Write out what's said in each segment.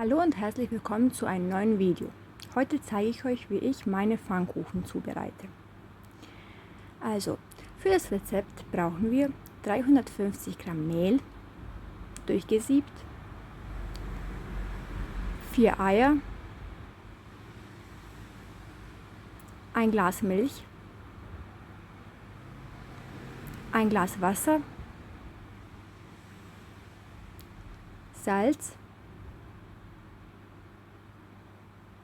Hallo und herzlich willkommen zu einem neuen Video. Heute zeige ich euch, wie ich meine Pfannkuchen zubereite. Also, für das Rezept brauchen wir 350 Gramm Mehl, durchgesiebt, 4 Eier, ein Glas Milch, ein Glas Wasser, Salz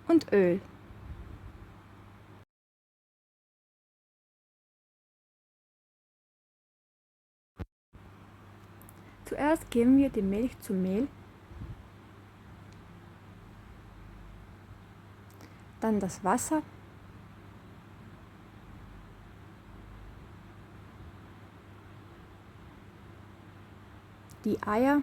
und Öl. Zuerst geben wir die Milch zum Mehl, dann das Wasser, die Eier,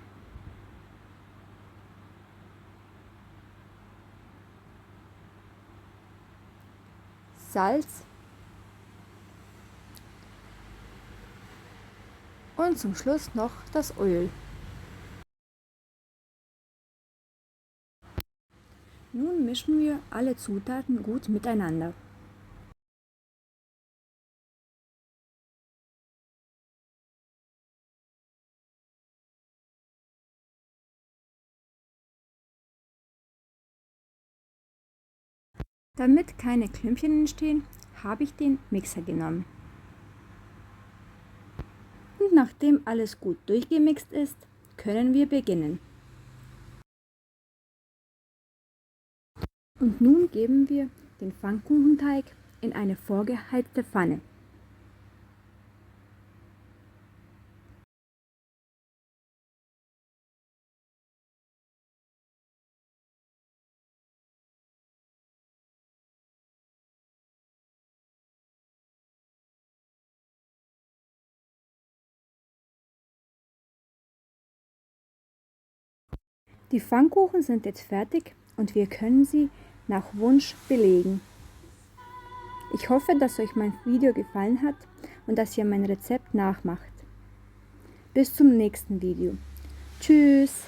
Salz und zum Schluss noch das Öl. Nun mischen wir alle Zutaten gut miteinander. Damit keine Klümpchen entstehen, habe ich den Mixer genommen. Und nachdem alles gut durchgemixt ist, können wir beginnen. Und nun geben wir den Pfannkuchenteig in eine vorgeheizte Pfanne. Die Pfannkuchen sind jetzt fertig und wir können sie nach Wunsch belegen. Ich hoffe, dass euch mein Video gefallen hat und dass ihr mein Rezept nachmacht. Bis zum nächsten Video. Tschüss!